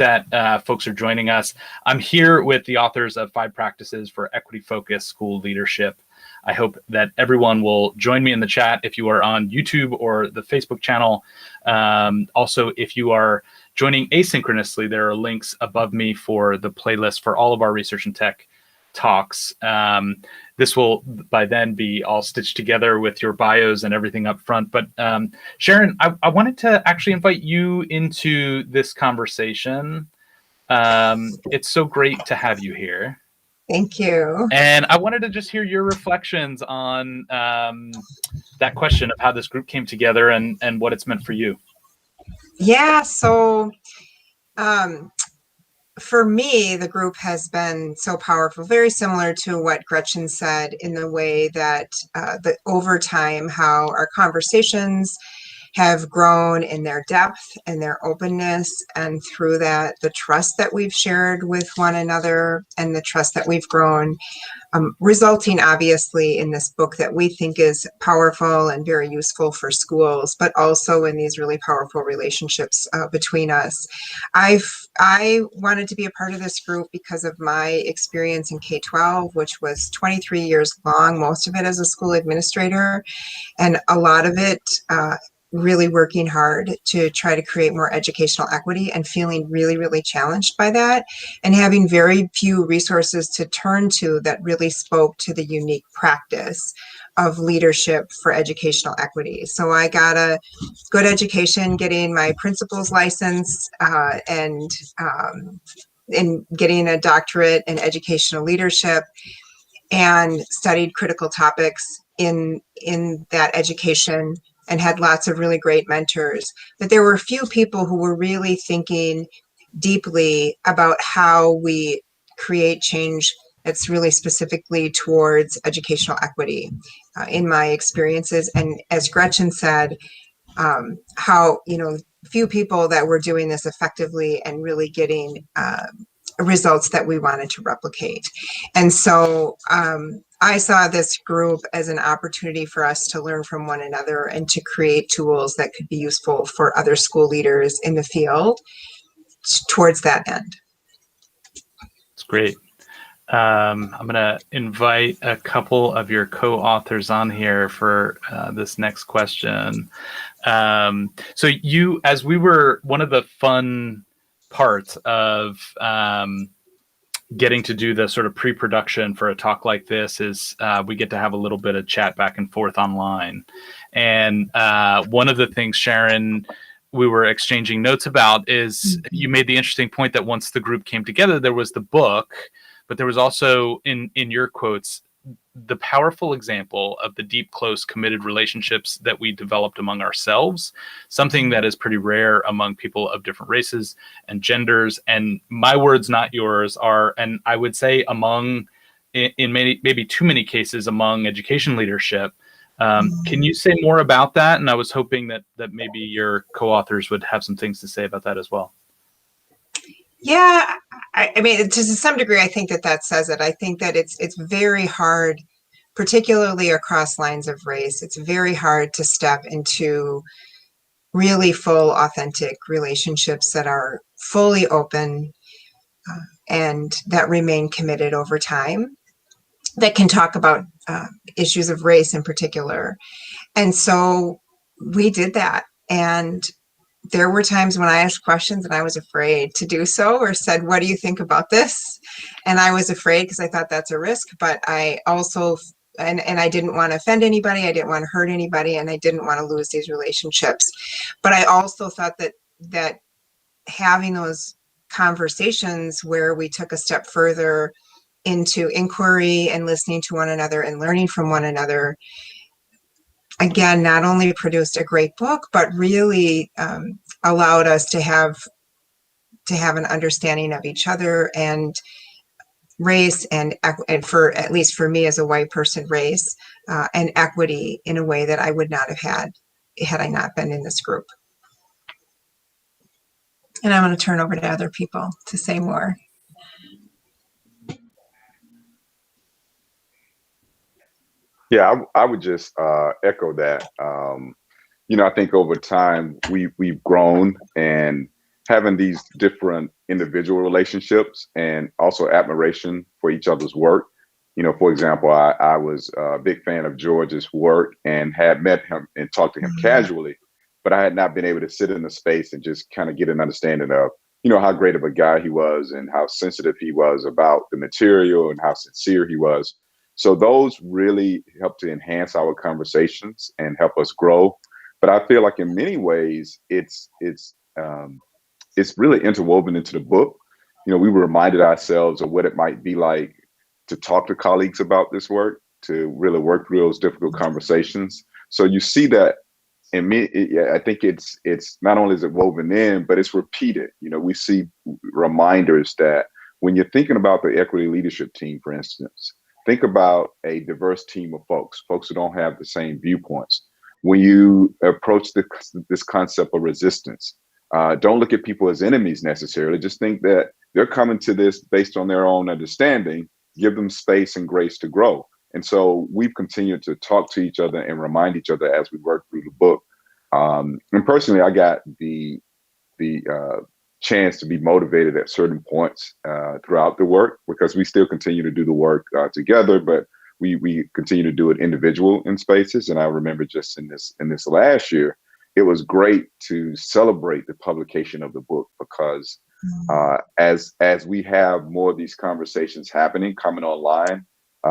that folks are joining us. I'm here with the authors of 5 Practices for Equity-Focused School Leadership. I hope that everyone will join me in the chat if you are on YouTube or the Facebook channel. Also, if you are joining asynchronously, there are links above me for the playlist for all of our research and tech talks. This will by then be all stitched together with your bios and everything up front. But Sharon, I wanted to actually invite you into this conversation. It's so great to have you here. Thank you. And I wanted to just hear your reflections on that question of how this group came together and what it's meant for you. Yeah, so for me, the group has been so powerful, very similar to what Gretchen said, in the way that over time, how our conversations have grown in their depth and their openness, and through that, the trust that we've shared with one another and the trust that we've grown, resulting obviously in this book that we think is powerful and very useful for schools, but also in these really powerful relationships between us. I wanted to be a part of this group because of my experience in K-12, which was 23 years long, most of it as a school administrator, and a lot of it really working hard to try to create more educational equity and feeling really, really challenged by that, and having very few resources to turn to that really spoke to the unique practice of leadership for educational equity. So I got a good education, getting my principal's license and getting a doctorate in educational leadership, and studied critical topics in that education, and had lots of really great mentors. But there were a few people who were really thinking deeply about how we create change that's really specifically towards educational equity in my experiences. And as Gretchen said, how, few people that were doing this effectively and really getting results that we wanted to replicate. And so I saw this group as an opportunity for us to learn from one another and to create tools that could be useful for other school leaders in the field towards that end. It's great. I'm going to invite a couple of your co-authors on here for this next question. So one of the fun parts of getting to do the sort of pre-production for a talk like this is we get to have a little bit of chat back and forth online. And one of the things, Sharon, we were exchanging notes about is you made the interesting point that once the group came together, there was the book, but there was also, in your quotes, the powerful example of the deep, close, committed relationships that we developed among ourselves, something that is pretty rare among people of different races and genders. And my words, not yours, are, and I would say among, in maybe too many cases, among education leadership. Can you say more about that? And I was hoping that maybe your co-authors would have some things to say about that as well. Yeah, I mean, to some degree, I think that says it. I think that it's very hard, particularly across lines of race. It's very hard to step into really full, authentic relationships that are fully open and that remain committed over time, that can talk about issues of race in particular. And so we did that. And there were times when I asked questions and I was afraid to do so, or said, what do you think about this? And I was afraid because I thought that's a risk, but I also, and I didn't want to offend anybody, I didn't want to hurt anybody, and I didn't want to lose these relationships. But I also thought that having those conversations where we took a step further into inquiry and listening to one another and learning from one another, again, not only produced a great book, but really allowed us to have an understanding of each other and race, and for, at least for me as a white person, race and equity in a way that I would not have had I not been in this group. And I'm going to turn over to other people to say more. Yeah, I would just echo that. I think over time we've grown and having these different individual relationships and also admiration for each other's work. You know, for example, I was a big fan of George's work and had met him and talked to him casually, but I had not been able to sit in the space and just kind of get an understanding of, you know, how great of a guy he was and how sensitive he was about the material and how sincere he was. So those really help to enhance our conversations and help us grow. But I feel like in many ways, it's really interwoven into the book. You know, we reminded ourselves of what it might be like to talk to colleagues about this work, to really work through those difficult conversations. So you see that in me, I think it's not only is it woven in, but it's repeated. You know, we see reminders that when you're thinking about the equity leadership team, for instance, think about a diverse team of folks who don't have the same viewpoints. When you approach this concept of resistance, don't look at people as enemies necessarily. Just think that they're coming to this based on their own understanding. Give them space and grace to grow. And so we've continued to talk to each other and remind each other as we work through the book. And personally, I got the chance to be motivated at certain points throughout the work, because we still continue to do the work together, but we continue to do it individual in spaces. And I remember just in this last year, it was great to celebrate the publication of the book, because as we have more of these conversations coming online,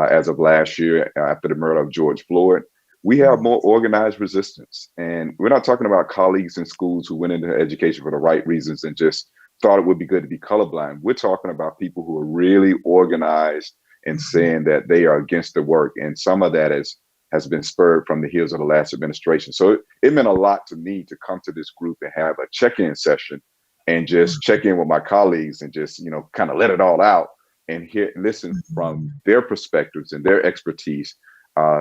as of last year after the murder of George Floyd, we have more organized resistance. And we're not talking about colleagues in schools who went into education for the right reasons and just thought it would be good to be colorblind. We're talking about people who are really organized and saying that they are against the work. And some of that has been spurred from the heels of the last administration. So it meant a lot to me to come to this group and have a check-in session and just check in with my colleagues and just, you know, kind of let it all out and listen from their perspectives and their expertise.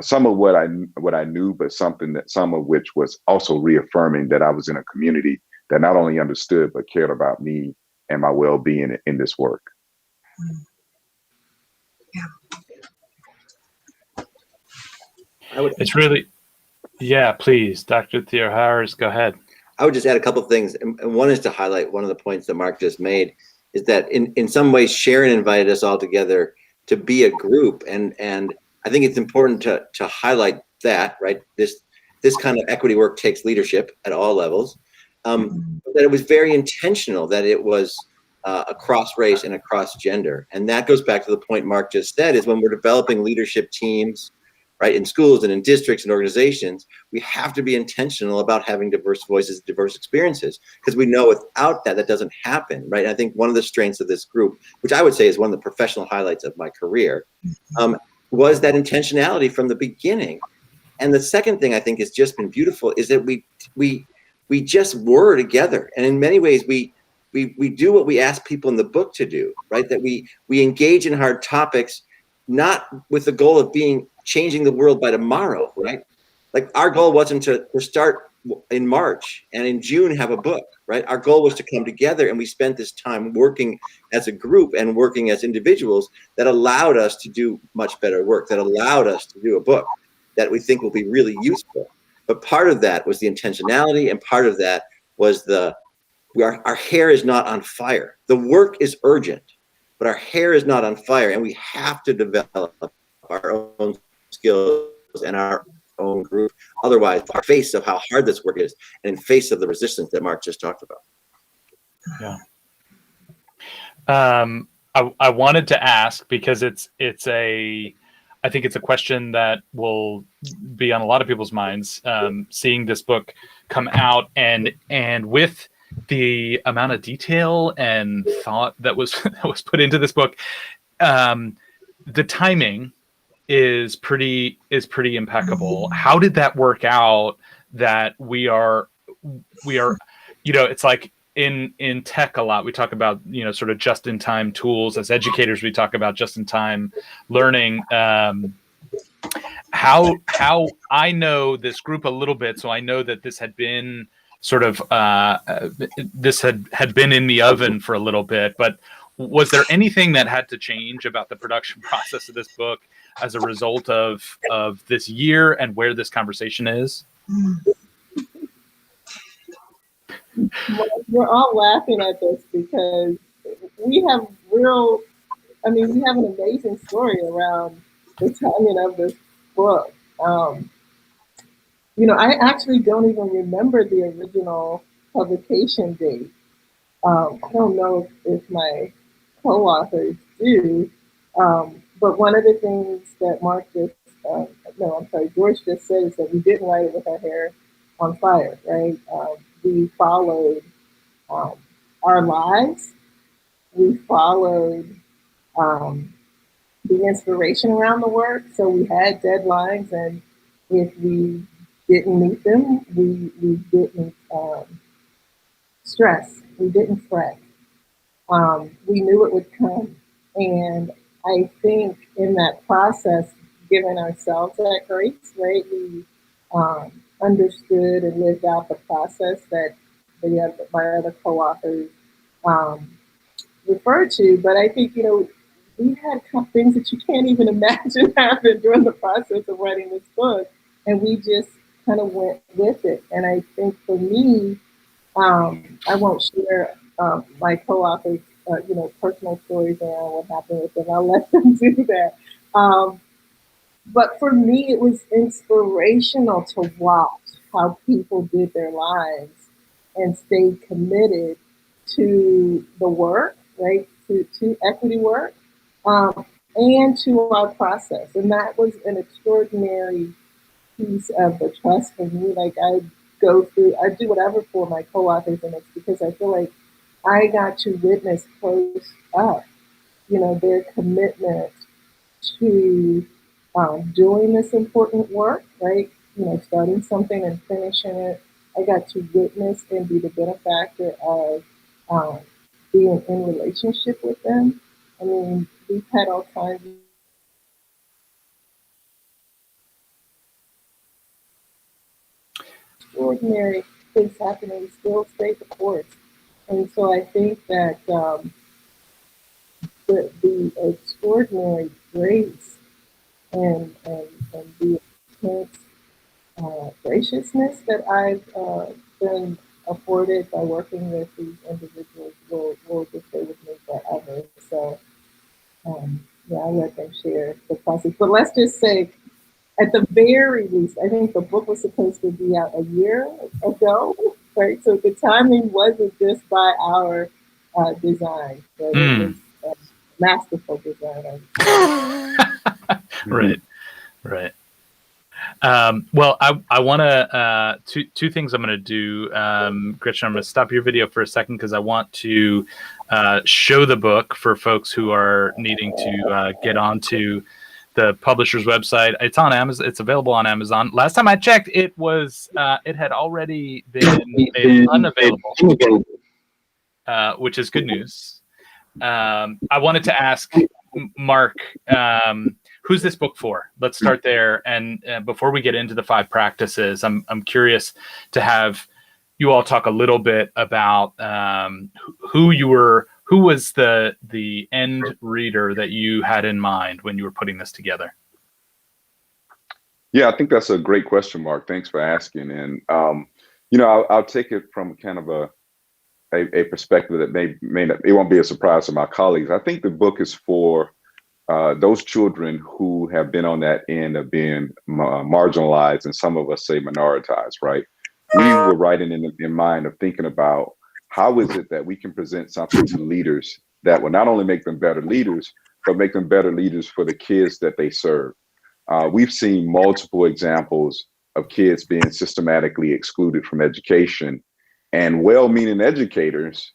Some of what I knew, but some of which was also reaffirming that I was in a community that not only understood, but cared about me and my well-being in this work. Yeah. It's really, yeah, please, Dr. Theoharis, go ahead. I would just add a couple of things. And one is to highlight one of the points that Mark just made, is that in some ways, Sharon invited us all together to be a group. And I think it's important to highlight that, right? This kind of equity work takes leadership at all levels. That it was very intentional, that it was across race and across gender. And that goes back to the point Mark just said, is when we're developing leadership teams, right, in schools and in districts and organizations, we have to be intentional about having diverse voices, diverse experiences, because we know without that doesn't happen, right? And I think one of the strengths of this group, which I would say is one of the professional highlights of my career, was that intentionality from the beginning. And the second thing I think has just been beautiful is that we just were together, and in many ways we do what we ask people in the book to do, right? That we engage in hard topics, not with the goal of changing the world by tomorrow, right? Like our goal wasn't to start in March and in June have a book, right? Our goal was to come together, and we spent this time working as a group and working as individuals that allowed us to do much better work, that allowed us to do a book that we think will be really useful. But part of that was the intentionality, and part of that was our hair is not on fire. The work is urgent, but our hair is not on fire, and we have to develop our own skills and our own group. Otherwise, in face of how hard this work is, and in face of the resistance that Mark just talked about. Yeah. I wanted to ask, because I think it's a question that will be on a lot of people's minds, seeing this book come out and with the amount of detail and thought that was put into this book. The timing is pretty impeccable. How did that work out that we are, you know, it's like in tech a lot, we talk about, you know, sort of just-in-time tools. As educators, we talk about just-in-time learning. How I know this group a little bit, so I know that this had been sort of this had been in the oven for a little bit, but was there anything that had to change about the production process of this book as a result of this year and where this conversation is? We're all laughing at this because we have real, I mean, we have an amazing story around the timing of this book. You know, I actually don't even remember the original publication date. I don't know if my co-authors do, but one of the things that Mark just, no, I'm sorry, George just said is that we didn't write it with our hair on fire, right? We followed um, our lives. We followed um, the inspiration around the work. So we had deadlines, and if we didn't meet them, we didn't stress, we didn't fret. We knew it would come. And I think in that process, giving ourselves that grace, right, we understood and lived out the process that my other co-authors um, referred to. But I think, you know, we had things that you can't even imagine happen during the process of writing this book. And we just kind of went with it. And I think for me, I won't share my co-authors, you know, personal stories around what happened with them. I'll let them do that. But for me, it was inspirational to watch how people did their lives and stayed committed to the work, right? To equity work, and to our process. And that was an extraordinary piece of the trust for me. Like I do whatever for my co-authors, and it's because I feel like I got to witness close up, you know, their commitment to doing this important work, right? You know, starting something and finishing it. I got to witness and be the benefactor of um, being in relationship with them. I mean, we've had all kinds of extraordinary things happening. We still stay the course. And so I think that the extraordinary grace and the intense graciousness that I've been afforded by working with these individuals will just stay with me forever. So, yeah, I'll let them share the process. But let's just say, at the very least, I think the book was supposed to be out a year ago, right? So the timing wasn't just by our design, but it was masterful design. Right, right. Well, I want to two things I'm going to do. Gretchen, I'm going to stop your video for a second because I want to show the book for folks who are needing to get onto the publisher's website. It's on Amazon. It's available on Amazon. Last time I checked, it was it had already been made unavailable, which is good news. I wanted to ask Mark, who's this book for? Let's start there. And before we get into the 5 practices, I'm curious to have you all talk a little bit about who was the end reader that you had in mind when you were putting this together? Yeah, I think that's a great question, Mark. Thanks for asking. And you know, I'll take it from kind of a perspective that may not, it won't be a surprise to my colleagues. I think the book is for those children who have been on that end of being marginalized, and some of us say minoritized, right? We were writing in mind of thinking about how is it that we can present something to leaders that will not only make them better leaders, but make them better leaders for the kids that they serve. We've seen multiple examples of kids being systematically excluded from education, and well-meaning educators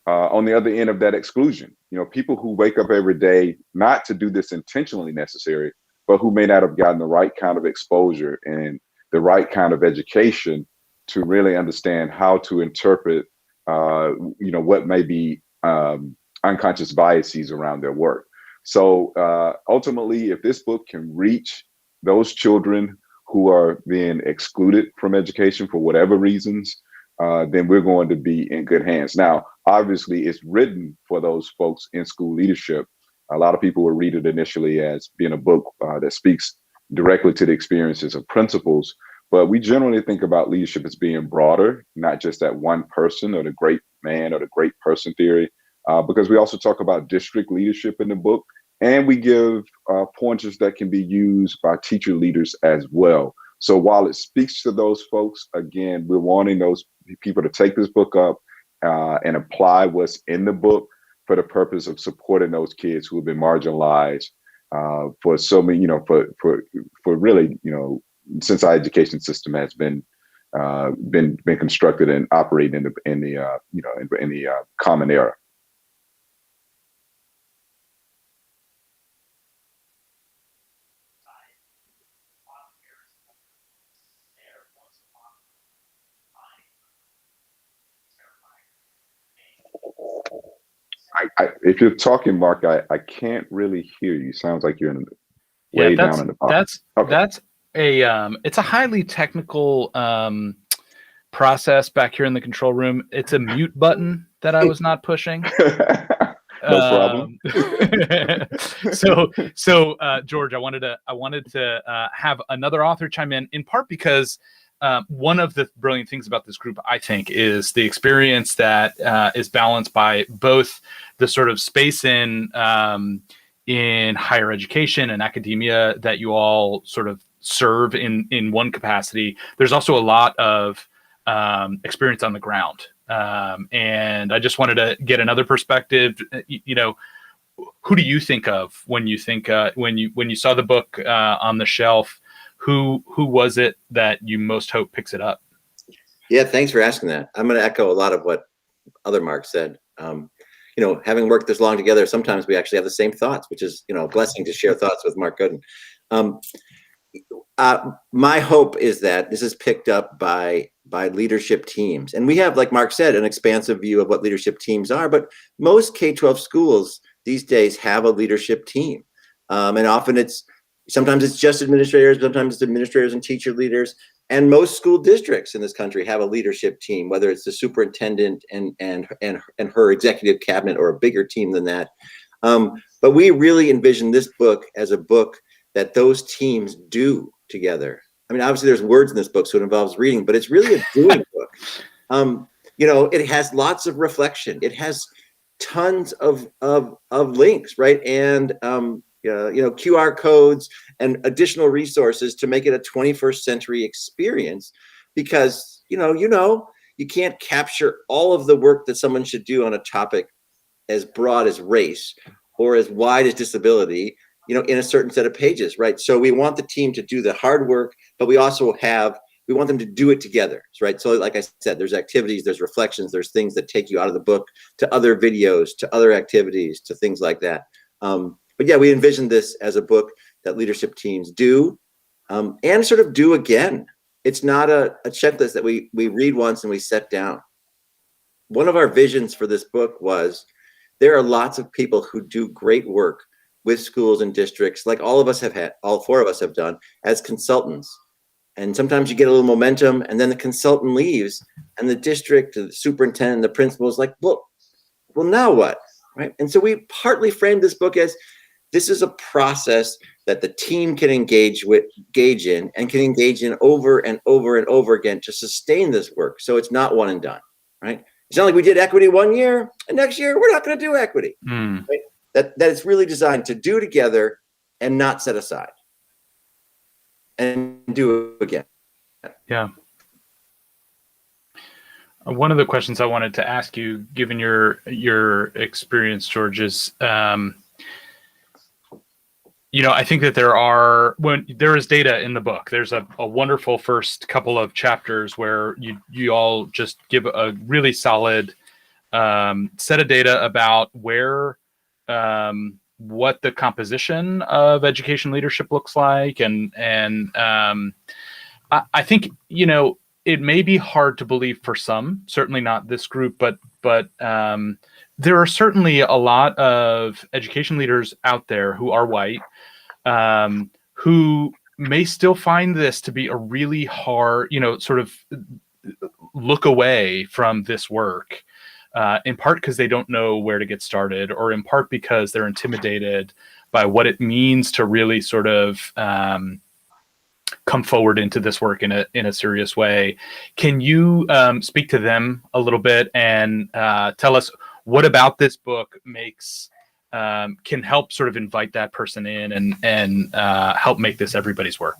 on the other end of that exclusion. You know, people who wake up every day not to do this intentionally necessary, but who may not have gotten the right kind of exposure and the right kind of education to really understand how to interpret, you know, what may be unconscious biases around their work. So ultimately, if this book can reach those children who are being excluded from education for whatever reasons, then we're going to be in good hands. Now, obviously, it's written for those folks in school leadership. A lot of people will read it initially as being a book that speaks directly to the experiences of principals. But we generally think about leadership as being broader, not just that one person or the great man or the great person theory, because we also talk about district leadership in the book. And we give pointers that can be used by teacher leaders as well. So while it speaks to those folks, again, we're wanting those people to take this book up and apply what's in the book for the purpose of supporting those kids who have been marginalized for so many, for really, since our education system has been constructed and operating in the common era. If you're talking, Mark, I can't really hear you. Sounds like you're in way down in the bottom. That's it's a highly technical process back here in the control room. It's a mute button that I was not pushing. No problem. So George, I wanted to have another author chime in part because one of the brilliant things about this group, I think, is the experience that is balanced by both the sort of space in higher education and academia that you all sort of serve in one capacity. There's also a lot of experience on the ground. And I just wanted to get another perspective. Who do you think of when you think when you saw the book on the shelf? Who was it that you most hope picks it up? Yeah, thanks for asking that. I'm going to echo a lot of what other Mark said. Having worked this long together, sometimes we actually have the same thoughts, which is, a blessing to share thoughts with Mark Gooden. My hope is that this is picked up by leadership teams. And we have, like Mark said, an expansive view of what leadership teams are, but most K-12 schools these days have a leadership team. And often sometimes it's just administrators, sometimes it's administrators and teacher leaders. And most school districts in this country have a leadership team, whether it's the superintendent and her executive cabinet or a bigger team than that. But we really envision this book as a book that those teams do together. I mean, obviously there's words in this book, so it involves reading, but it's really a doing book. It has lots of reflection. It has tons of links, right? And QR codes and additional resources to make it a 21st century experience, because you can't capture all of the work that someone should do on a topic as broad as race or as wide as disability, in a certain set of pages, right? So we want the team to do the hard work, but we want them to do it together, right? So like I said, there's activities, there's reflections, there's things that take you out of the book to other videos, to other activities, to things like that. But yeah, we envision this as a book that leadership teams do and sort of do again. It's not a checklist that we read once and we set down. One of our visions for this book was there are lots of people who do great work with schools and districts, like all four of us have done as consultants. And sometimes you get a little momentum and then the consultant leaves and the district, the superintendent, the principal is like, well, now what, right? And so we partly framed this book as this is a process that the team can engage in and can engage in over and over and over again to sustain this work. So it's not one and done, right? It's not like we did equity one year and next year we're not going to do equity. Right? That it's really designed to do together and not set aside and do again. Yeah. One of the questions I wanted to ask you, given your experience, George, is, I think that when there is data in the book, there's a wonderful first couple of chapters where you all just give a really solid set of data about what the composition of education leadership looks like. And I think, it may be hard to believe for some, certainly not this group, but there are certainly a lot of education leaders out there who are white, who may still find this to be a really hard, sort of look away from this work. In part because they don't know where to get started, or in part because they're intimidated by what it means to really sort of come forward into this work in a serious way. Can you speak to them a little bit and tell us what about this book makes can help sort of invite that person in and help make this everybody's work?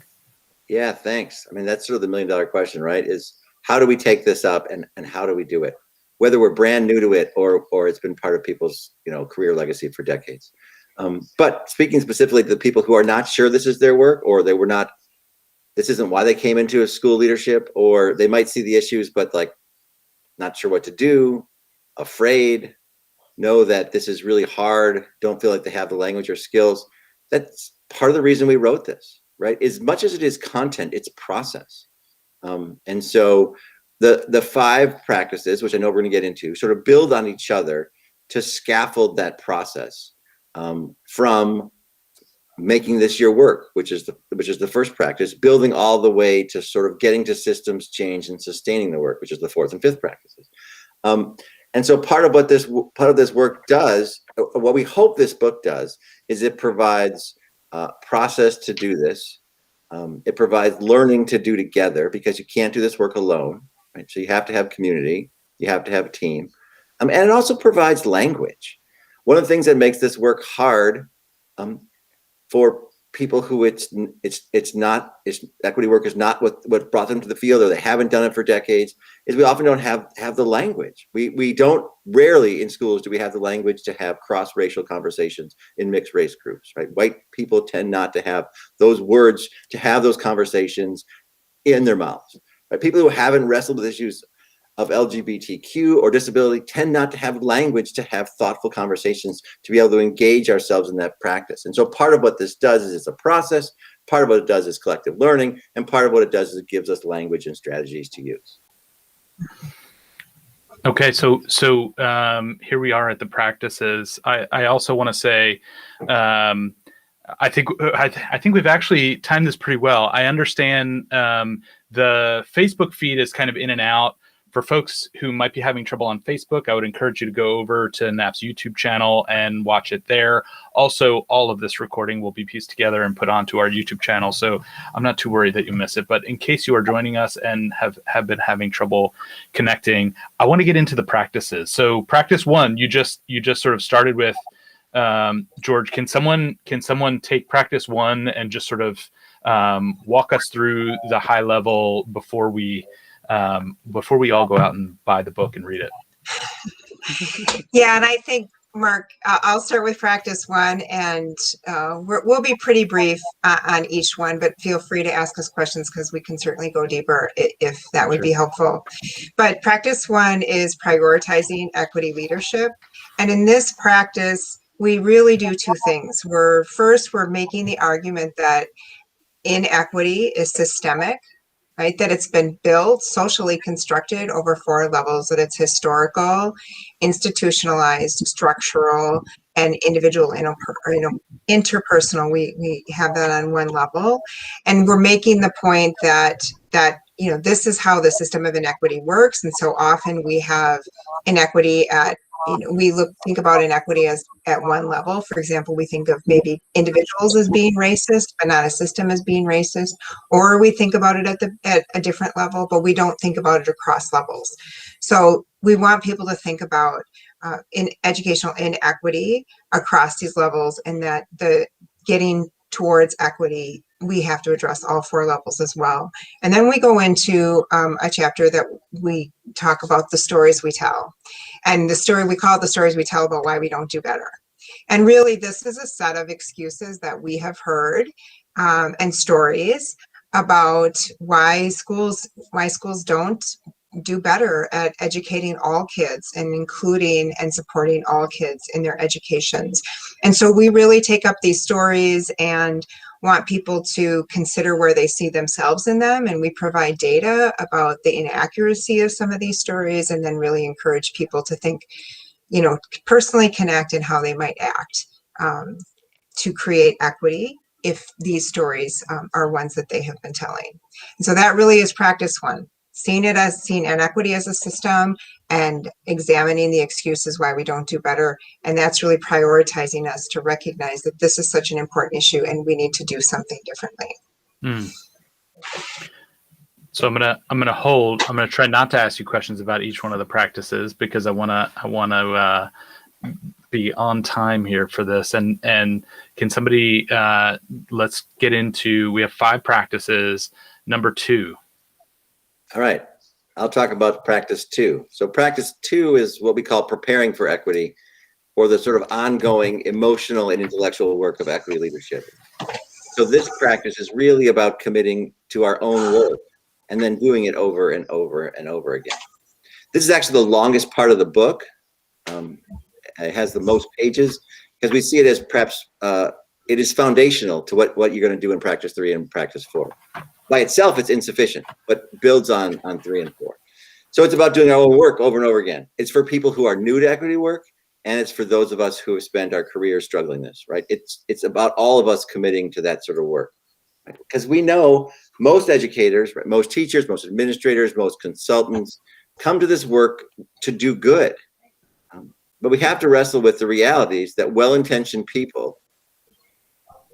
Yeah, thanks. I mean, that's sort of the $1 million question, right? Is how do we take this up and how do we do it? Whether we're brand new to it or it's been part of people's, career legacy for decades. But speaking specifically to the people who are not sure this is their work, or this isn't why they came into a school leadership, or they might see the issues, but like not sure what to do, afraid, know that this is really hard, don't feel like they have the language or skills. That's part of the reason we wrote this, right? As much as it is content, it's process. And so the 5 practices, which I know we're going to get into, sort of build on each other to scaffold that process from making this your work, which is the first practice, building all the way to sort of getting to systems change and sustaining the work, which is the 4th and 5th practices. And so part of this work does, what we hope this book does, is it provides process to do this. It provides learning to do together, because you can't do this work alone, right? So you have to have community, you have to have a team, and it also provides language. One of the things that makes this work hard for people who equity work is not what brought them to the field, or they haven't done it for decades, is we often don't have the language. Rarely in schools do we have the language to have cross-racial conversations in mixed race groups, right? White people tend not to have those words to have those conversations in their mouths, right? People who haven't wrestled with issues of LGBTQ or disability tend not to have language to have thoughtful conversations, to be able to engage ourselves in that practice. And so part of what this does is it's a process, part of what it does is collective learning, and part of what it does is it gives us language and strategies to use. Okay, so here we are at the practices. I also want to say, I think we've actually timed this pretty well. I understand the Facebook feed is kind of in and out. For folks who might be having trouble on Facebook, I would encourage you to go over to NAF's YouTube channel and watch it there. Also, all of this recording will be pieced together and put onto our YouTube channel, so I'm not too worried that you miss it. But in case you are joining us and have been having trouble connecting, I want to get into the practices. So practice 1, you just sort of started with, George. Can someone take practice 1 and just sort of walk us through the high level before we all go out and buy the book and read it? Yeah, and I think, Mark, I'll start with practice 1, and we'll be pretty brief on each one, but feel free to ask us questions, because we can certainly go deeper if that would be helpful. But practice 1 is prioritizing equity leadership. And in this practice, we really do 2 things. We're making the argument that inequity is systemic, right? That it's been built, socially constructed over 4 levels, that it's historical, institutionalized, structural, and individual, interpersonal. We have that on 1 level. And we're making the point that this is how the system of inequity works. And so often we have inequity at, think about inequity as at 1 level. For example, we think of maybe individuals as being racist, but not a system as being racist. Or we think about it at a different level, but we don't think about it across levels. So we want people to think about in educational inequity across these levels, and that the getting towards equity, we have to address all 4 levels as well. And then we go into a chapter that we talk about the stories we tell. And we call it the stories we tell about why we don't do better. And really, this is a set of excuses that we have heard and stories about why schools don't do better at educating all kids and including and supporting all kids in their educations. And so we really take up these stories and want people to consider where they see themselves in them. And we provide data about the inaccuracy of some of these stories, and then really encourage people to think, personally connect in how they might act to create equity if these stories are ones that they have been telling. And so that really is practice 1. Seeing inequity as a system and examining the excuses why we don't do better. And that's really prioritizing us to recognize that this is such an important issue and we need to do something differently. So I'm gonna hold. I'm gonna try not to ask you questions about each one of the practices because I wanna be on time here for this. And can somebody let's get into. We have 5 practices. Number 2. All right. I'll talk about practice 2. So practice 2 is what we call preparing for equity, or the sort of ongoing emotional and intellectual work of equity leadership. So this practice is really about committing to our own work and then doing it over and over and over again. This is actually the longest part of the book. It has the most pages because we see it as perhaps it is foundational to what you're going to do in practice 3 and practice 4. By itself, it's insufficient, but builds on 3 and 4. So it's about doing our own work over and over again. It's for people who are new to equity work, and it's for those of us who have spent our careers struggling this, right? It's about all of us committing to that sort of work. Right? Because we know most educators, right, most teachers, most administrators, most consultants come to this work to do good. But we have to wrestle with the realities that well-intentioned people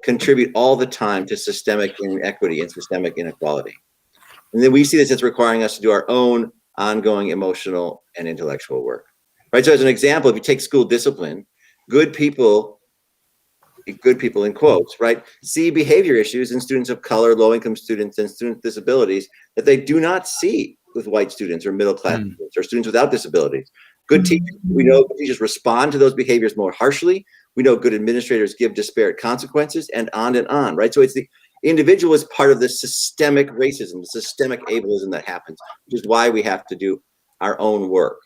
contribute all the time to systemic inequity and systemic inequality. And then we see this as requiring us to do our own ongoing emotional and intellectual work. Right. So as an example, if you take school discipline, good people in quotes, right, see behavior issues in students of color, low-income students, and students with disabilities that they do not see with white students or middle-class students or students without disabilities. Good teachers, we know teachers respond to those behaviors more harshly. We know good administrators give disparate consequences, and on, right? So it's the individual is part of the systemic racism, the systemic ableism that happens, which is why we have to do our own work.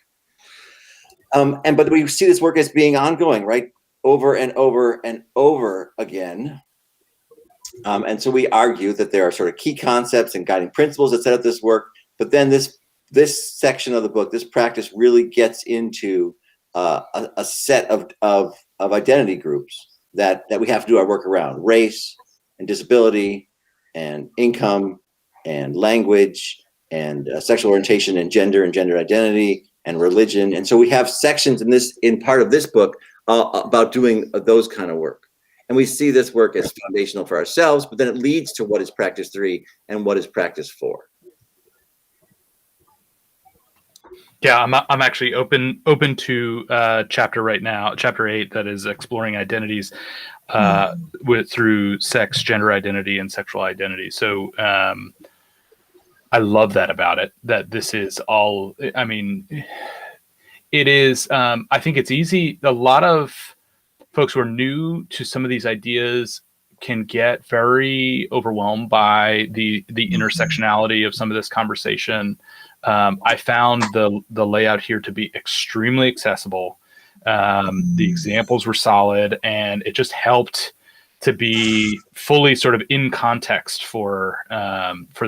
But we see this work as being ongoing, right? Over and over and over again. And so we argue that there are sort of key concepts and guiding principles that set up this work. But then this section of the book, this practice really gets into a set of identity groups that we have to do our work around: race and disability and income and language and sexual orientation and gender identity and religion. And so we have sections in part of this book about doing those kind of work. And we see this work as foundational for ourselves, but then it leads to what is practice 3 and what is practice 4. Yeah, I'm actually open to chapter right now, chapter 8, that is exploring identities through sex, gender identity, and sexual identity. So I love that about it. That this is all. I mean, it is. I think it's easy. A lot of folks who are new to some of these ideas can get very overwhelmed by the intersectionality of some of this conversation. I found the layout here to be extremely accessible. The examples were solid, and it just helped to be fully sort of in context for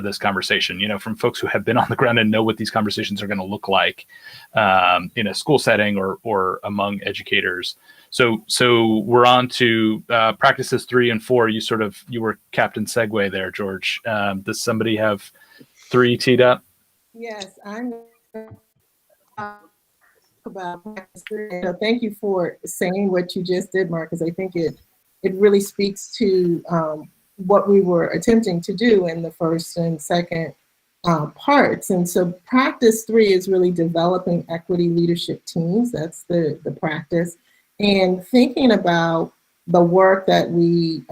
this conversation, from folks who have been on the ground and know what these conversations are going to look like in a school setting or among educators. So we're on to practices 3 and 4. You were Captain Segue there, George. Does somebody have 3 teed up? Yes, I'm about practice 3. So thank you for saying what you just did, Mark, because I think it really speaks to what we were attempting to do in the first and second parts. And so practice 3 is really developing equity leadership teams. That's the practice. And thinking about the work that we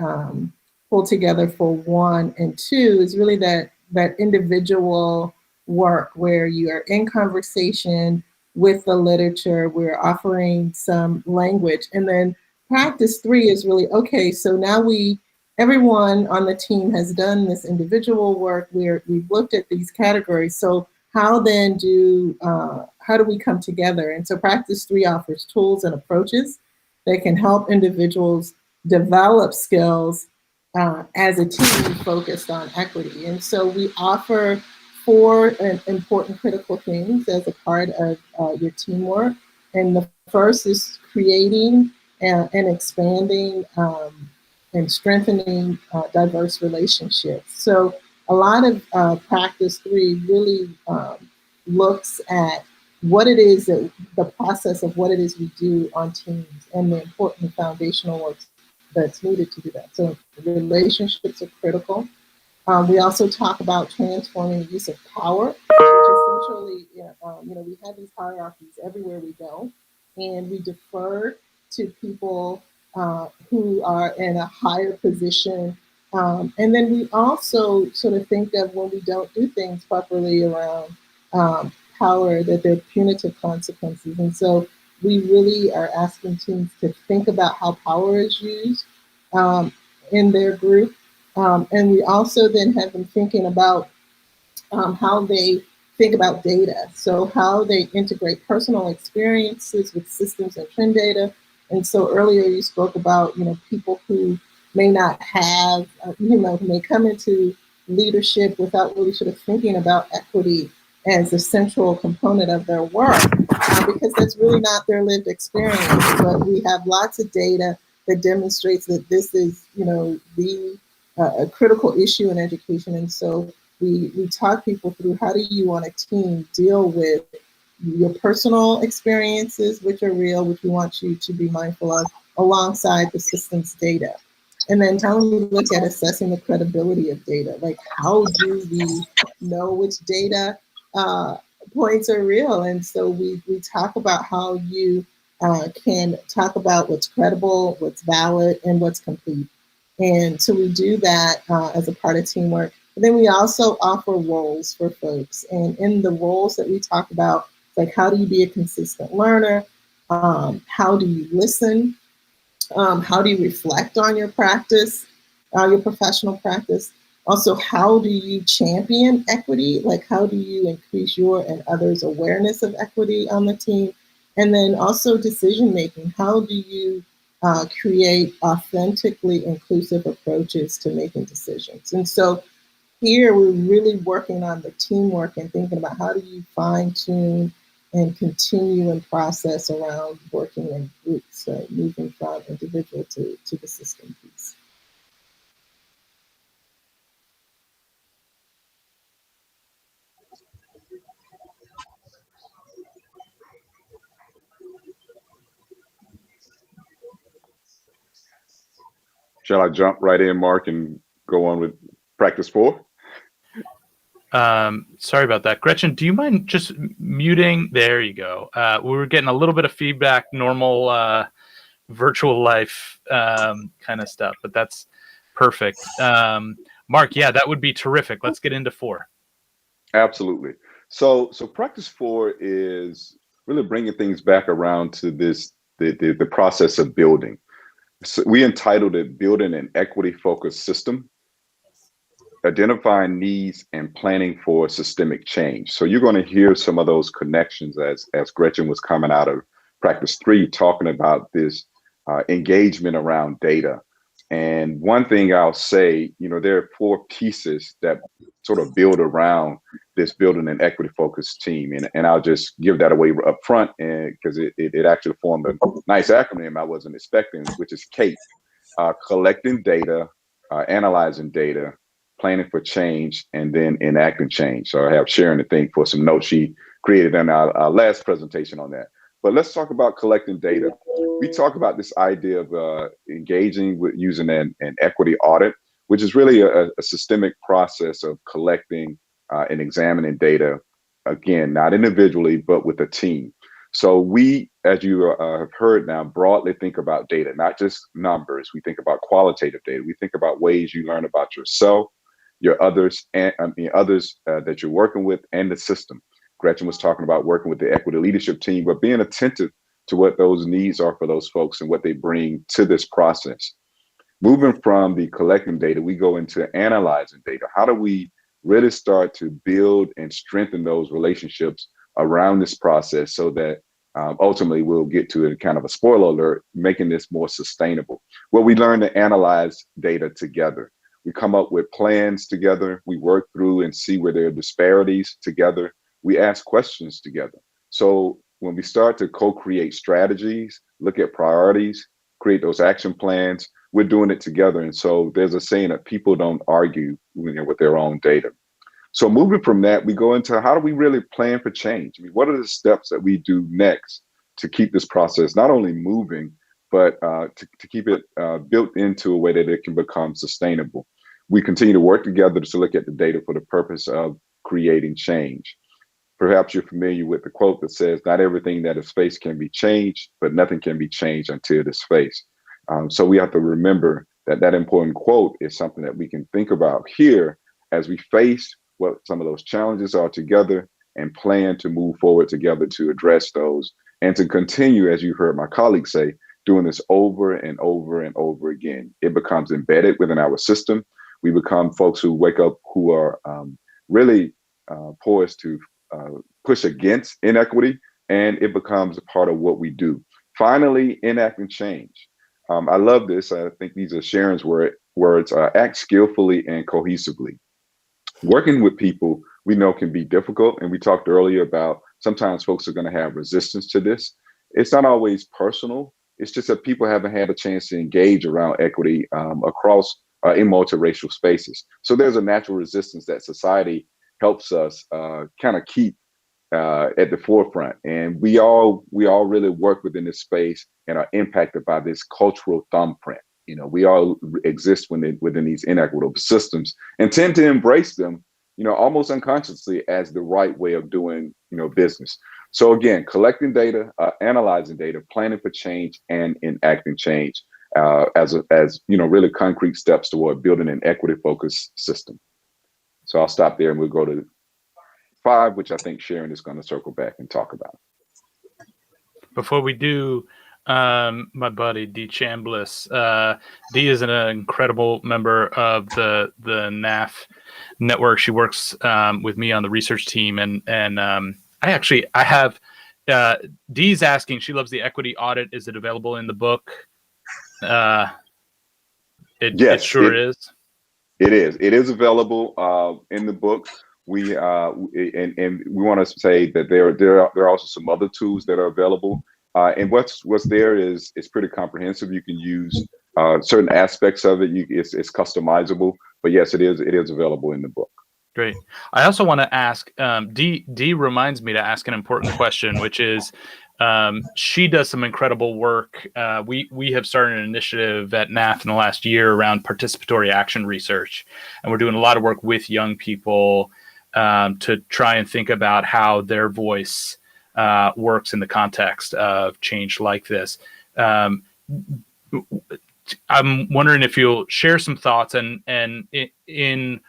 pull together for 1 and 2 is really that individual work where you are in conversation with the literature, we're offering some language. And then practice 3 is really, okay, so now everyone on the team has done this individual work where we've looked at these categories. So how do we come together? And so practice 3 offers tools and approaches that can help individuals develop skills as a team focused on equity. And so we offer 4 important critical things as a part of your teamwork. And the first is creating and expanding and strengthening diverse relationships. So a lot of practice 3 really looks at what it is the process of what it is we do on teams and the important foundational work that's needed to do that. So relationships are critical. We also talk about transforming the use of power, which essentially, we have these hierarchies everywhere we go, and we defer to people who are in a higher position. And then we also sort of think of when we don't do things properly around power, that there are punitive consequences. And so we really are asking teams to think about how power is used in their group. And we also then have them thinking about how they think about data. So how they integrate personal experiences with systems and trend data. And so earlier you spoke about, people who may not have, who may come into leadership without really sort of thinking about equity as a central component of their work, because that's really not their lived experience. But we have lots of data that demonstrates that this is, the a critical issue in education. And so we talk people through how do you on a team deal with your personal experiences, which are real, which we want you to be mindful of, alongside the system's data. And then how do we look at assessing the credibility of data? Like, how do we know which data points are real? And so we talk about how you can talk about what's credible, what's valid, and what's complete. And so we do that as a part of teamwork. But then we also offer roles for folks. And in the roles that we talk about, like, how do you be a consistent learner? How do you listen? How do you reflect on your practice, your professional practice? Also, how do you champion equity? Like, how do you increase your and others' awareness of equity on the team? And then also decision making. How do you create authentically inclusive approaches to making decisions? And so here we're really working on the teamwork and thinking about how do you fine tune and continue and process around working in groups, moving from individual to the system piece. Shall I jump right in, Mark, and go on with practice 4? Sorry about that. Gretchen, do you mind just muting? There you go. We were getting a little bit of feedback, normal virtual life kind of stuff, but that's perfect. Mark, yeah, that would be terrific. Let's get into 4. Absolutely. So practice 4 is really bringing things back around to the process of building. So we entitled it Building an Equity-Focused System, Identifying Needs and Planning for Systemic Change. So you're going to hear some of those connections as Gretchen was coming out of practice 3, talking about this engagement around data. And one thing I'll say, there are 4 pieces that sort of build around this building an equity-focused team. And I'll just give that away up front, because it actually formed a nice acronym I wasn't expecting, which is CAPE, collecting data, analyzing data, planning for change, and then enacting change. So I have Sharon to thank for some notes she created in our last presentation on that. But let's talk about collecting data. We talk about this idea of engaging with using an equity audit, which is really a systemic process of collecting and examining data, again, not individually, but with a team. So we, as you have heard now, broadly think about data, not just numbers. We think about qualitative data. We think about ways you learn about yourself, your others, and others that you're working with, and the system. Gretchen was talking about working with the equity leadership team, but being attentive to what those needs are for those folks and what they bring to this process. Moving from the collecting data, we go into analyzing data. How do we really start to build and strengthen those relationships around this process so that ultimately we'll get to a kind of a spoiler alert, making this more sustainable? Well, we learn to analyze data together. We come up with plans together. We work through and see where there are disparities together. We ask questions together. So when we start to co-create strategies, look at priorities, create those action plans, we're doing it together. And so there's a saying that people don't argue with their own data. So moving from that, we go into how do we really plan for change? I mean, what are the steps that we do next to keep this process not only moving, but to keep it built into a way that it can become sustainable? We continue to work together to look at the data for the purpose of creating change. Perhaps you're familiar with the quote that says, not everything that is faced can be changed, but nothing can be changed until it is faced. So we have to remember that that important quote is something that we can think about here as we face what some of those challenges are together and plan to move forward together to address those and to continue, as you heard my colleagues say, doing this over and over and over again. It becomes embedded within our system. We become folks who wake up who are really poised to push against inequity, and it becomes a part of what we do. Finally, enacting change. I love this. I think these are Sharon's words, act skillfully and cohesively. Working with people we know can be difficult, and we talked earlier about sometimes folks are going to have resistance to this. It's not always personal. It's just that people haven't had a chance to engage around equity across in multiracial spaces. So there's a natural resistance that society helps us kind of keep at the forefront. And we all really work within this space and are impacted by this cultural thumbprint. You know, we all exist within these inequitable systems and tend to embrace them, you know, almost unconsciously as the right way of doing, you know, business. So again, collecting data, analyzing data, planning for change, and enacting change as you know, really concrete steps toward building an equity-focused system. So I'll stop there and we'll go to 5, which I think Sharon is going to circle back and talk about. Before we do, my buddy Dee Chambliss. Dee is an incredible member of the NAF network. She works with me on the research team, and I have Dee's asking. She loves the equity audit. Is it available in the book? Yes, it sure is. It is. It is available in the book. We and we want to say that there are also some other tools that are available. And what's there is pretty comprehensive. You can use certain aspects of it. It's customizable. But yes, it is available in the book. Great. I also want to ask, Dee reminds me to ask an important question, which is, she does some incredible work. We have started an initiative at NAF in the last year around participatory action research. And we're doing a lot of work with young people to try and think about how their voice works in the context of change like this. I'm wondering if you'll share some thoughts and in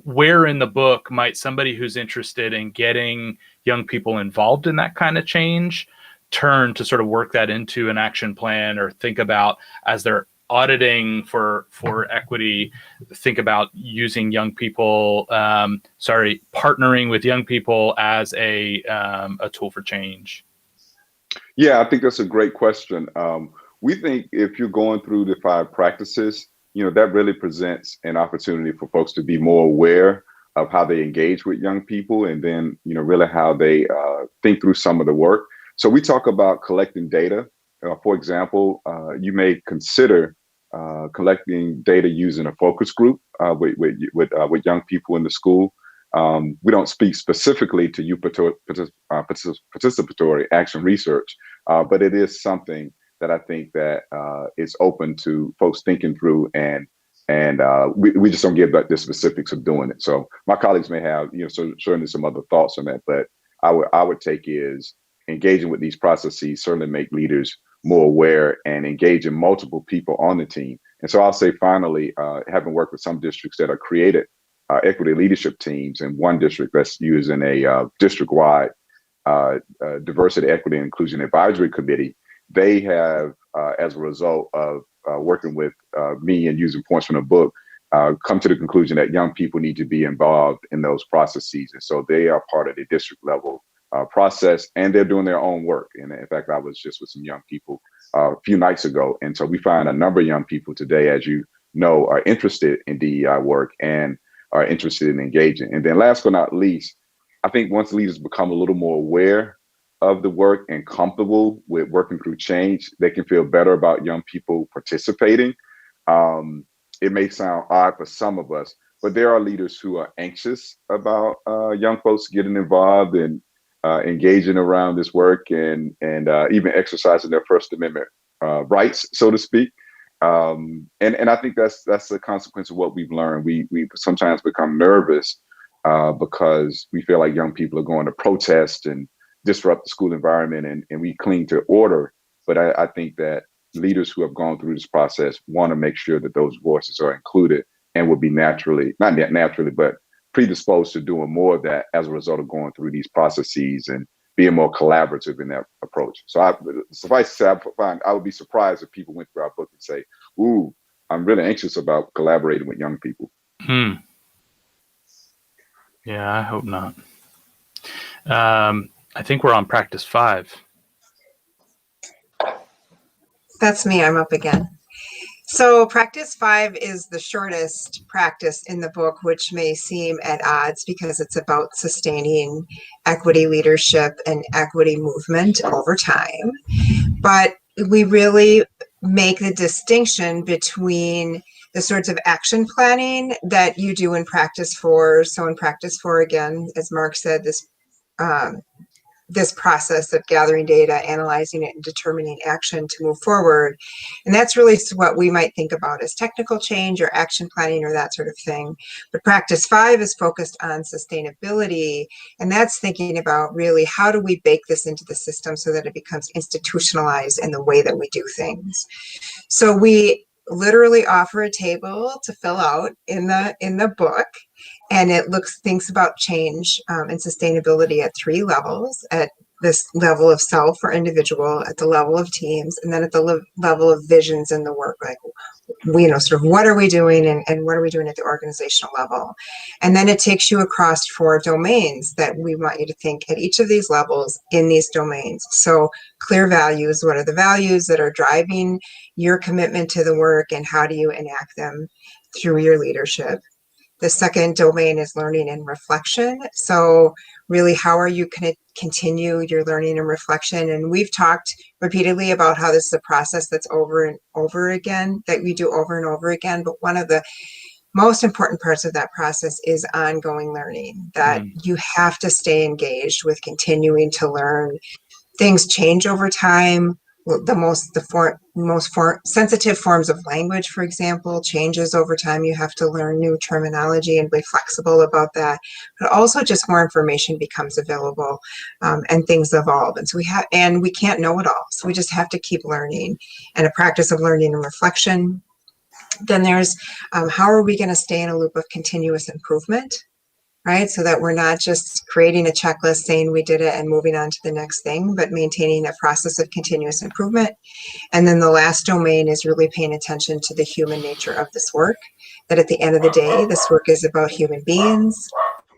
where in the book might somebody who's interested in getting young people involved in that kind of change turn to sort of work that into an action plan, or think about as they're auditing for equity, think about using young people, partnering with young people as a tool for change? Yeah, I think that's a great question. We think if you're going through the 5 practices, you know, that really presents an opportunity for folks to be more aware of how they engage with young people, and then, you know, really how they think through some of the work. So we talk about collecting data. For example, you may consider collecting data using a focus group with young people in the school. We don't speak specifically to participatory action research, but it is something that I think that is open to folks thinking through, and we just don't give the specifics of doing it. So my colleagues may have, you know, certainly some other thoughts on that, but I would take is engaging with these processes certainly make leaders more aware and engaging multiple people on the team. And so I'll say finally, having worked with some districts that are created equity leadership teams, and one district that's using a district-wide diversity, equity, and inclusion advisory committee, they have, as a result of working with me and using points from the book, come to the conclusion that young people need to be involved in those processes. And so they are part of the district level process, and they're doing their own work. And in fact, I was just with some young people a few nights ago. And so we find a number of young people today, as you know, are interested in DEI work and are interested in engaging. And then last but not least, I think once leaders become a little more aware of the work and comfortable with working through change, they can feel better about young people participating. It may sound odd for some of us, but there are leaders who are anxious about young folks getting involved and engaging around this work and even exercising their First Amendment rights, so to speak. And I think that's the consequence of what we've learned. We sometimes become nervous because we feel like young people are going to protest and disrupt the school environment, and we cling to order. But I think that leaders who have gone through this process want to make sure that those voices are included and will be not naturally, but predisposed to doing more of that as a result of going through these processes and being more collaborative in that approach. So suffice to say, I would be surprised if people went through our book and say, ooh, I'm really anxious about collaborating with young people. Yeah, I hope not. I think we're on practice 5. That's me. I'm up again. So practice 5 is the shortest practice in the book, which may seem at odds because it's about sustaining equity leadership and equity movement over time. But we really make the distinction between the sorts of action planning that you do in practice 4. So in practice 4, again, as Mark said, this process of gathering data, analyzing it, and determining action to move forward. And that's really what we might think about as technical change or action planning or that sort of thing. But practice 5 is focused on sustainability. And that's thinking about really how do we bake this into the system so that it becomes institutionalized in the way that we do things. So we literally offer a table to fill out in the book. And it thinks about change and sustainability at 3 levels: at this level of self or individual, at the level of teams, and then at the level of visions in the work. Like, sort of what are we doing and what are we doing at the organizational level? And then it takes you across 4 domains that we want you to think at each of these levels in these domains. So clear values: what are the values that are driving your commitment to the work and how do you enact them through your leadership? The second domain is learning and reflection. So really, how are you going to continue your learning and reflection? And we've talked repeatedly about how this is a process that's over and over again, that we do over and over again. But one of the most important parts of that process is ongoing learning, that you have to stay engaged with continuing to learn. Things change over time. The most sensitive forms of language, for example, changes over time. You have to learn new terminology and be flexible about that. But also, just more information becomes available, and things evolve. And we can't know it all, so we just have to keep learning. And a practice of learning and reflection. Then there's how are we going to stay in a loop of continuous improvement? Right? So that we're not just creating a checklist saying we did it and moving on to the next thing, but maintaining a process of continuous improvement. And then the last domain is really paying attention to the human nature of this work, that at the end of the day, this work is about human beings,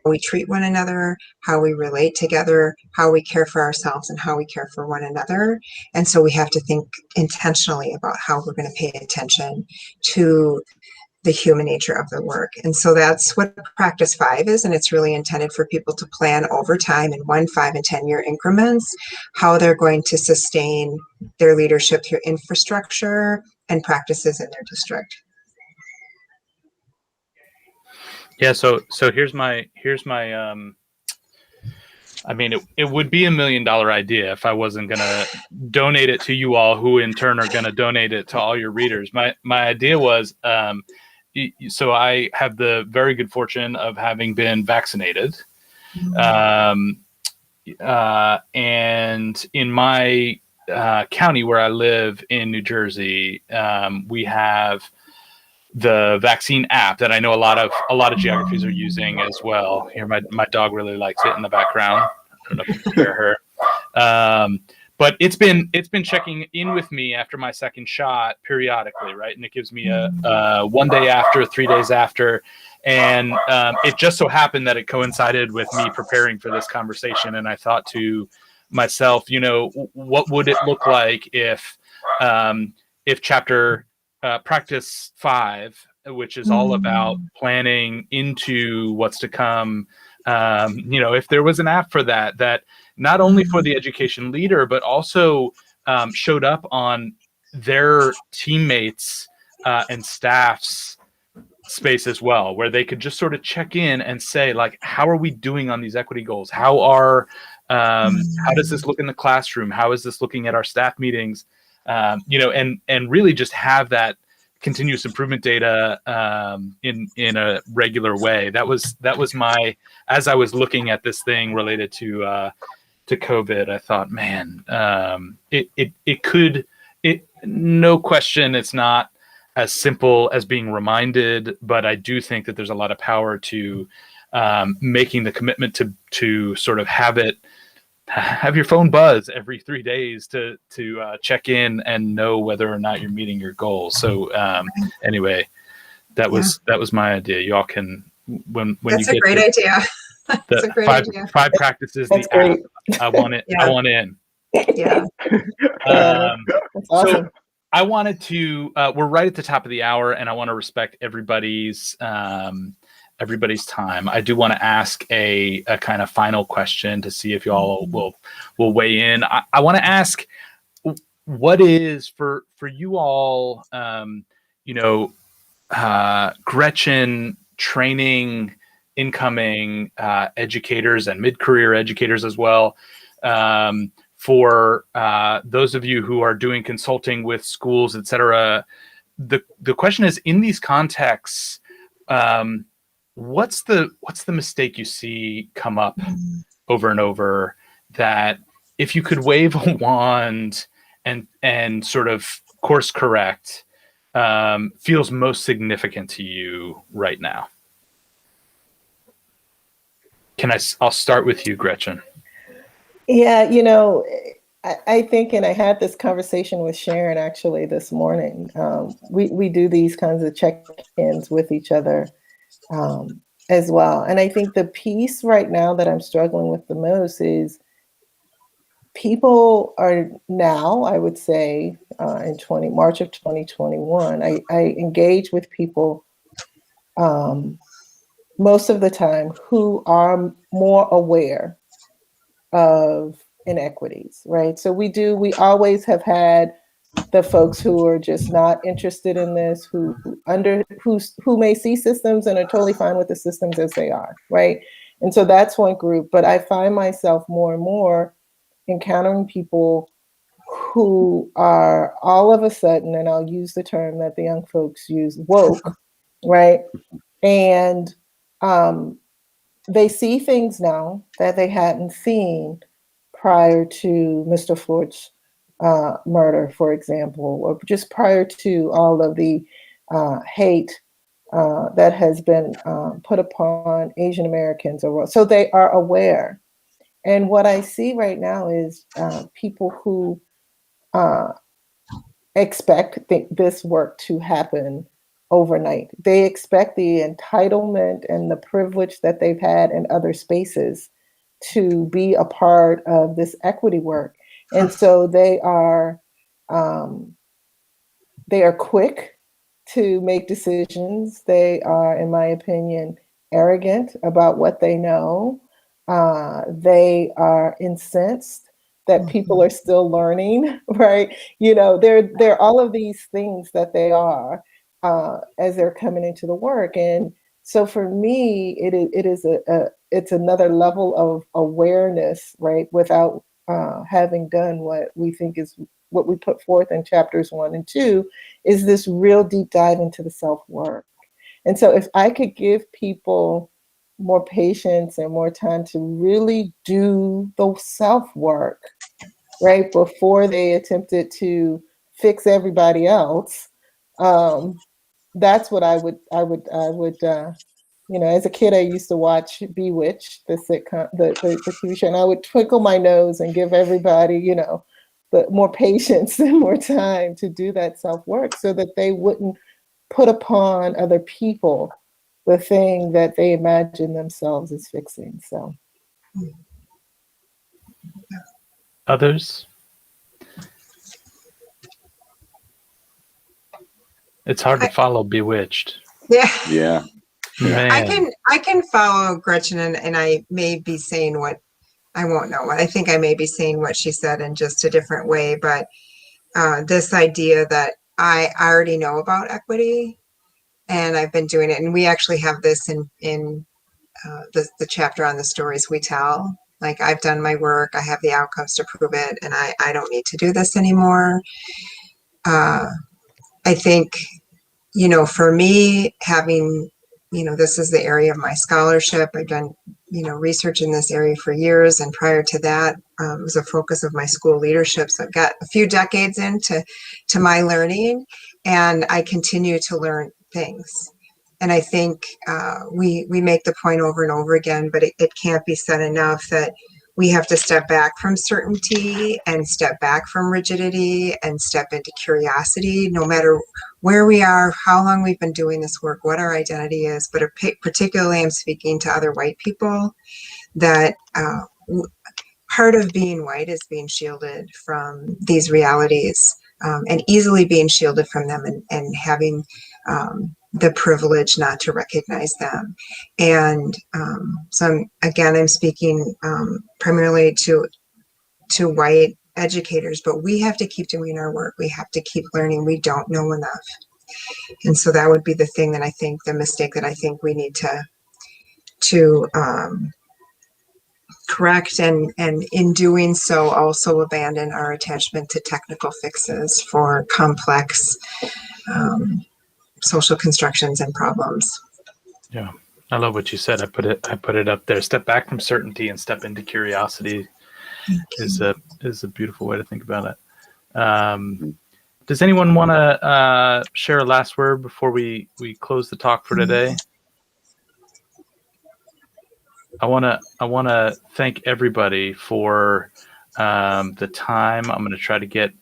how we treat one another, how we relate together, how we care for ourselves, and how we care for one another. And so we have to think intentionally about how we're going to pay attention to the human nature of the work. And so that's what practice 5 is. And it's really intended for people to plan over time in 1, 5, and 10-year increments, how they're going to sustain their leadership through infrastructure and practices in their district. Yeah. So here's my I mean, it would be $1 million idea if I wasn't going to donate it to you all, who in turn are going to donate it to all your readers. My idea was, so I have the very good fortune of having been vaccinated. And in my county where I live in New Jersey, we have the vaccine app that I know a lot of geographies are using as well. Here, my dog really likes it in the background. I don't know if you can hear her. But it's been checking in with me after my second shot periodically, right? And it gives me a 1 day after, 3 days after, and it just so happened that it coincided with me preparing for this conversation. And I thought to myself, what would it look like if chapter practice 5, which is all about planning into what's to come, if there was an app for that not only for the education leader, but also showed up on their teammates and staff's space as well, where they could just sort of check in and say, like, how are we doing on these equity goals? How does this look in the classroom? How is this looking at our staff meetings? And really just have that continuous improvement data in a regular way. That was my, as I was looking at this thing related to COVID, I thought, man, no question, it's not as simple as being reminded, but I do think that there's a lot of power to making the commitment to sort of have your phone buzz every 3 days to check in and know whether or not you're meeting your goals. So anyway, that was my idea. Y'all can when That's you a get great idea. That's a great five idea. practices. That's the app. great. I want it. Yeah. I want in. Yeah. That's awesome. So I wanted to. We're right at the top of the hour, and I want to respect everybody's time. I do want to ask a kind of final question to see if y'all will weigh in. I want to ask, what is for you all, Gretchen, training incoming educators and mid-career educators as well. For those of you who are doing consulting with schools, et cetera, the question is, in these contexts, what's the mistake you see come up over and over, that if you could wave a wand and sort of course correct, feels most significant to you right now? I'll start with you, Gretchen. Yeah, I think, and I had this conversation with Sharon actually this morning. We do these kinds of check-ins with each other as well. And I think the piece right now that I'm struggling with the most is people are now, I would say, in March of 2021, I engage with people most of the time who are more aware of inequities, right? So we always have had the folks who are just not interested in this, who may see systems and are totally fine with the systems as they are, right? And so that's one group. But I find myself more and more encountering people who are all of a sudden, and I'll use the term that the young folks use, woke, right? And they see things now that they hadn't seen prior to Mr. Ford's murder, for example, or just prior to all of the hate that has been put upon Asian Americans. So they are aware. And what I see right now is people who expect this work to happen overnight. They expect the entitlement and the privilege that they've had in other spaces to be a part of this equity work. And so they are quick to make decisions. They are, in my opinion, arrogant about what they know. They are incensed that people are still learning, right? They're all of these things that they are as they're coming into the work. And so for me, it's another level of awareness, right? Without having done what we think is what we put forth in chapters 1 and 2, is this real deep dive into the self-work. And so if I could give people more patience and more time to really do the self-work, right, before they attempted to fix everybody else, that's what I would as a kid, I used to watch Bewitched, the sitcom, the TV show, and I would twinkle my nose and give everybody, the more patience and more time to do that self-work, so that they wouldn't put upon other people the thing that they imagine themselves as fixing. So, others? It's hard to follow Bewitched. Yeah. Yeah. Man. I can follow Gretchen, and I may be saying what I won't know. I think I may be saying what she said in just a different way, but this idea that I already know about equity, and I've been doing it, and we actually have this in the chapter on the stories we tell. Like, I've done my work, I have the outcomes to prove it, and I don't need to do this anymore. I think you know, for me, having, you know, this is the area of my scholarship. I've done, you know, research in this area for years. And prior to that, it was a focus of my school leadership. So I've got a few decades into my learning, and I continue to learn things. And I think we make the point over and over again, but it can't be said enough that we have to step back from certainty and step back from rigidity and step into curiosity, no matter where we are, how long we've been doing this work, what our identity is. But particularly, I'm speaking to other white people, that part of being white is being shielded from these realities, and easily being shielded from them, and having the privilege not to recognize them. And so I'm speaking primarily to white educators, but we have to keep doing our work. We have to keep learning. We don't know enough. And so that would be the thing that I think, the mistake that I think we need to correct, and in doing so also abandon our attachment to technical fixes for complex social constructions and problems. Yeah, I love what you said. I put it up there. Step back from certainty and step into curiosity is a beautiful way to think about it. Does anyone want to share a last word before we close the talk for today? I want to thank everybody for the time. I'm going to try to get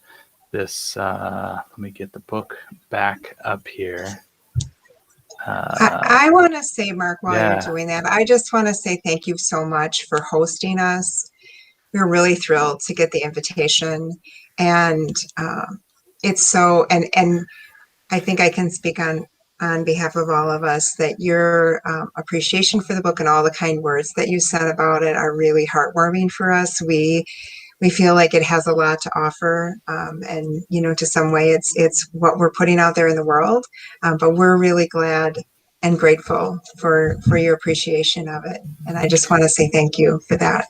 this. Let me get the book back up here. I want to say, Mark, while you're doing that, I just want to say thank you so much for hosting us. We're really thrilled to get the invitation, and it's so, and I think I can speak on behalf of all of us that your appreciation for the book and all the kind words that you said about it are really heartwarming for us. We feel like it has a lot to offer, and you know, to some way, it's what we're putting out there in the world. But we're really glad and grateful for your appreciation of it, and I just want to say thank you for that.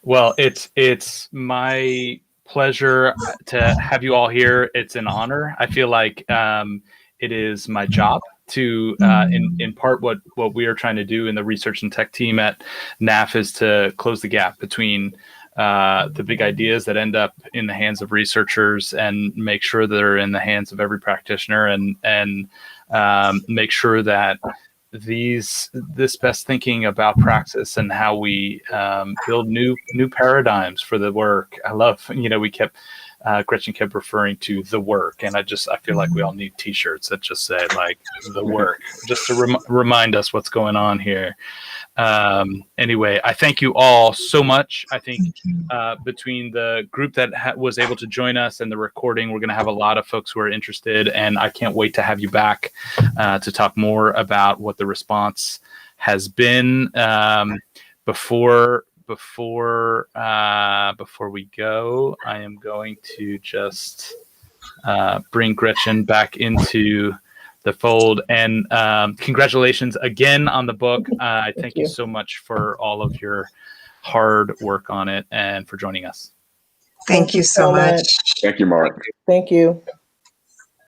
Well, it's my pleasure to have you all here. It's an honor. I feel like it is my job to in part what we are trying to do in the research and tech team at NAF is to close the gap between the big ideas that end up in the hands of researchers and make sure they're in the hands of every practitioner, and make sure that this best thinking about praxis and how we build new paradigms for the work. I love, you know, Gretchen kept referring to the work, and I feel like we all need t-shirts that just say like the work, just to remind us what's going on here. Anyway, I thank you all so much. I think between the group that was able to join us and the recording, we're going to have a lot of folks who are interested, and I can't wait to have you back to talk more about what the response has been. Before we go, I am going to just bring Gretchen back into the fold, and congratulations again on the book. I thank you so much for all of your hard work on it and for joining us. Thank you so much. Thank you, Mark. Thank you.